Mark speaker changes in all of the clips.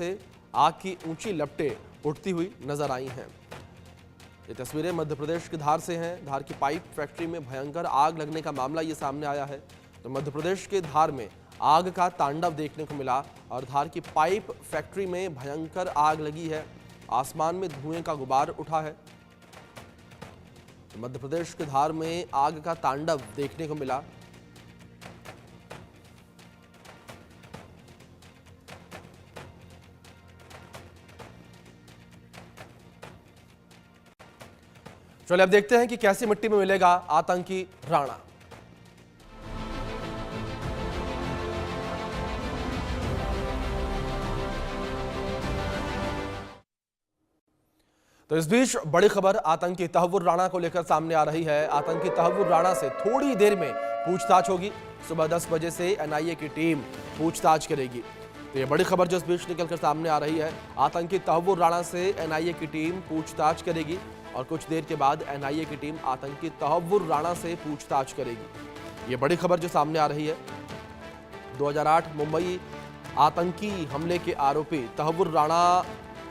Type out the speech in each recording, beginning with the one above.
Speaker 1: से आग की ऊंची लपटें उठती हुई नजर आई हैं। ये तस्वीरें मध्य प्रदेश के धार से हैं। धार की पाइप फैक्ट्री में भयंकर आग लगने का मामला ये सामने आया है। तो मध्य प्रदेश के धार में आग का तांडव देखने को मिला और धार की पाइप फैक्ट्री में भयंकर आग लगी है। आसमान में धुएं का गुबार उठा है। तो मध्य प्रदेश के धार में आग का तांडव देखने को मिला। चलिए अब देखते हैं कि कैसी मिट्टी में मिलेगा आतंकी राणा। तो इस बीच बड़ी खबर आतंकी तहव्वुर राणा को लेकर सामने आ रही है। आतंकी तहव्वुर राणा से थोड़ी देर में पूछताछ होगी। सुबह 10 बजे से एनआईए की टीम पूछताछ करेगी। तो ये बड़ी खबर जो इस बीच निकलकर सामने आ रही है, आतंकी तहव्वुर राणा से एनआईए की टीम पूछताछ करेगी और कुछ देर के बाद एनआईए की टीम आतंकी तहव्वुर राणा से पूछताछ करेगी। ये बड़ी खबर जो सामने आ रही है। 2008 मुंबई आतंकी हमले के आरोपी तहव्वुर राणा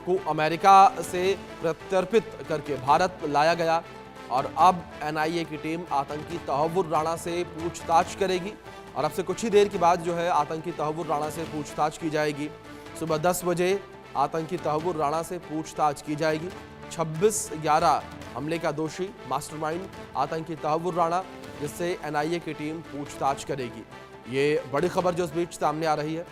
Speaker 1: को अमेरिका से प्रत्यर्पित करके भारत लाया गया और अब एनआईए की टीम आतंकी तहव्वुर राणा से पूछताछ करेगी और अब से कुछ ही देर के बाद जो है आतंकी तहव्वुर राणा से पूछताछ की जाएगी। सुबह 10 बजे आतंकी तहव्वुर राणा से पूछताछ की जाएगी। 26/11 हमले का दोषी मास्टरमाइंड आतंकी तहव्वुर राणा, जिससे एनआईए की टीम पूछताछ करेगी। ये बड़ी खबर जो इस बीच सामने आ रही है।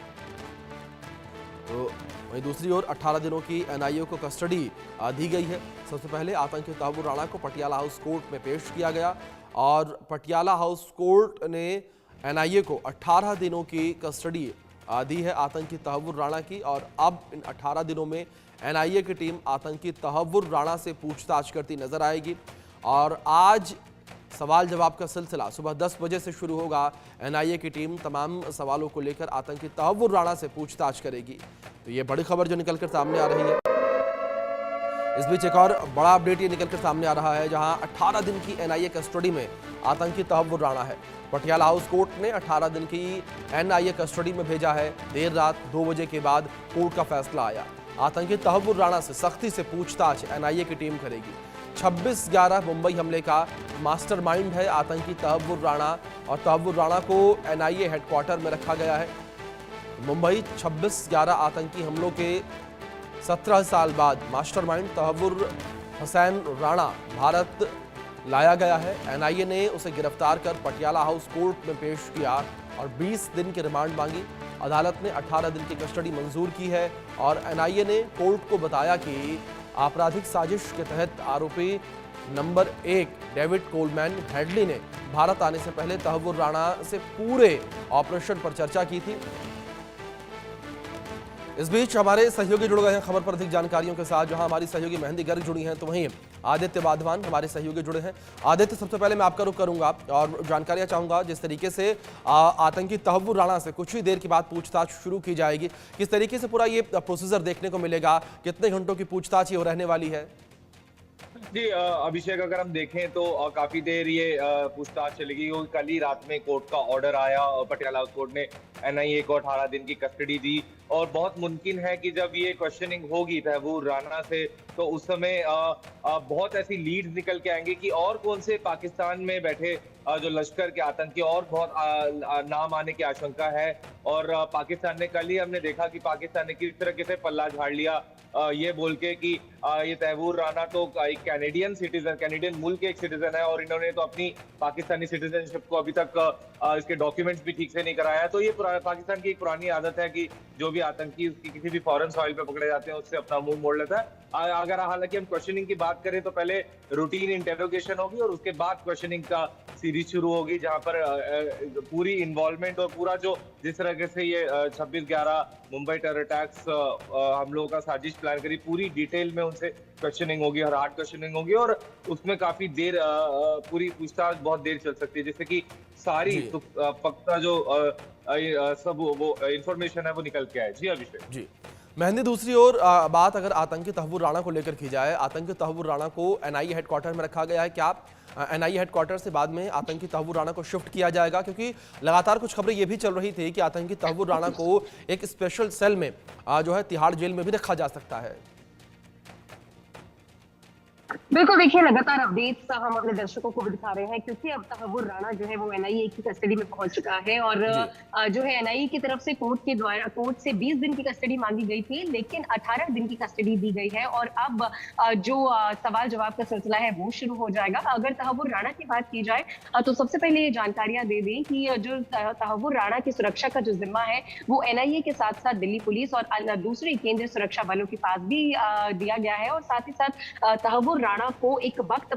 Speaker 1: तो वहीं दूसरी ओर 18 दिनों की एनआईए को कस्टडी दी गई है। सबसे पहले आतंकी तहव्वुर राणा को पटियाला हाउस कोर्ट में पेश किया गया और पटियाला हाउस कोर्ट ने एनआईए को 18 दिनों की कस्टडी दी है आतंकी तहव्वुर राणा की। और अब इन 18 दिनों में एनआईए की टीम आतंकी तहव्वुर राणा से पूछताछ करती नजर आएगी और आज सवाल जवाब का सिलसिला सुबह 10 बजे से शुरू होगा। एनआईए की टीम तमाम सवालों को लेकर आतंकी तहव्वुर राणा से पूछताछ करेगी। तो ये बड़ी खबर जो निकलकर सामने आ रही है। इस बीच एक और बड़ा अपडेट ये निकलकर सामने आ रहा है, जहां 18 दिन की एनआईए कस्टडी में आतंकी तहव्वुर राणा है। पटियाला हाउस कोर्ट ने 18 दिन की एनआईए कस्टडी में भेजा है। देर रात 2 बजे के बाद कोर्ट का फैसला आया। आतंकी तहव्वुर राणा से सख्ती से पूछताछ एनआईए की टीम करेगी। 26/11 मुंबई हमले का मास्टरमाइंड है आतंकी तहव्वुर राणा और तहव्वुर राणा को एनआईए हेडक्वार्टर में रखा गया है। मुंबई 26/11 आतंकी हमलों के 17 साल बाद मास्टरमाइंड तहव्वुर हुसैन राणा भारत लाया गया है। एनआईए ने उसे गिरफ्तार कर पटियाला हाउस कोर्ट में पेश किया और 20 दिन की रिमांड मांगी। अदालत ने 18 दिन की कस्टडी मंजूर की है और एनआईए ने कोर्ट को बताया कि आपराधिक साजिश के तहत आरोपी नंबर 1 डेविड कोलमैन हेडली ने भारत आने से पहले तहव्वुर राणा से पूरे ऑपरेशन पर चर्चा की थी। इस बीच हमारे सहयोगी जुड़ गए हैं खबर पर अधिक जानकारियों के साथ, जहां हमारी सहयोगी मेहंदी गर्ग जुड़ी हैं तो वहीं आदित्य वाधवान हमारे सहयोगी जुड़े हैं। आदित्य, सबसे पहले मैं आपका रुख करूंगा और जानकारियां चाहूंगा। जिस तरीके से आतंकी तहव्वुर राणा से कुछ ही देर के बाद पूछताछ शुरू की जाएगी, किस तरीके से पूरा ये प्रोसीजर देखने को मिलेगा, कितने घंटों की पूछताछ ये रहने वाली है?
Speaker 2: जी अभिषेक, अगर हम देखें तो काफी देर ये पूछताछ चलेगी। कल ही रात में कोर्ट का ऑर्डर आया और पटियाला हाउस कोर्ट ने एनआईए को 18 दिन की कस्टडी दी और बहुत मुमकिन है कि जब ये क्वेश्चनिंग होगी तहव्वुर राणा से तो उस समय बहुत ऐसी लीड्स निकल के आएंगी कि और कौन से पाकिस्तान में बैठे जो लश्कर के आतंकी और बहुत नाम आने की आशंका है। और पाकिस्तान ने कल ही हमने देखा कि पाकिस्तान ने किस तरह से पल्ला झाड़ लिया ये बोल के कि ये तहव्वुर राणा तो एक कैनेडियन मुल्क के एक सिटीजन है और इन्होंने तो अपनी पाकिस्तानी सिटीजनशिप को अभी तक इसके डॉक्यूमेंट्स भी ठीक से नहीं कराया। तो ये पाकिस्तान की एक पुरानी आदत है कि जो भी आतंकी उसकी किसी भी फॉरेन सॉइल पे पकड़े जाते हैं उससे अपना मुंह मोड़ लेता है। अगर हालांकि हम क्वेश्चनिंग की बात करें तो पहले रूटीन इंटेरोगेशन होगी और उसके बाद क्वेश्चनिंग का सीरीज शुरू होगी, जहां पर पूरी इन्वॉल्वमेंट और पूरा जो जिस तरह से ये 26/11 मुंबई टेरर अटैक्स हम लोगों का साजिश प्लान करी, पूरी डिटेल में उनसे क्वेश्चनिंग होगी और हार्ड क्वेश्चनिंग होगी और उसमें काफी देर पूरी पूछताछ बहुत देर चल सकती है, जिससे कि सारी पक्का जो सब वो इंफॉर्मेशन है वो निकल के आए। जी अभिषेक।
Speaker 1: जी मेहंदी, दूसरी ओर बात अगर आतंकी तहव्वुर राणा को लेकर की जाए, आतंकी तहव्वुर राणा को एनआईए हेडक्वार्टर में रखा गया है। क्या एनआईए हेडक्वार्टर से बाद में आतंकी तहव्वुर राणा को शिफ्ट किया जाएगा, क्योंकि लगातार कुछ खबरें ये भी चल रही थी कि आतंकी तहव्वुर राणा को एक स्पेशल सेल में जो है तिहाड़ जेल में भी रखा जा सकता है।
Speaker 3: बिल्कुल, देखिए लगातार अपडेट्स हम अपने दर्शकों को भी दिखा रहे हैं, क्योंकि अब तहव्वुर राणा जो है वो एनआईए की कस्टडी में पहुंच चुका है और जो है एनआईए की तरफ से कोर्ट से 20 दिन की कस्टडी मांगी गई थी, लेकिन 18 दिन की कस्टडी दी गई है और अब जो सवाल जवाब का सिलसिला है वो शुरू हो जाएगा। अगर तहव्वुर राणा की बात की जाए तो सबसे पहले ये जानकारियां दे दें कि जो तहव्वुर राणा की सुरक्षा का जो जिम्मा है वो एनआईए के साथ साथ दिल्ली पुलिस और दूसरे केंद्रीय सुरक्षा बलों के पास भी दिया गया है और साथ ही साथ तहव्वुर राणा को एक वक्त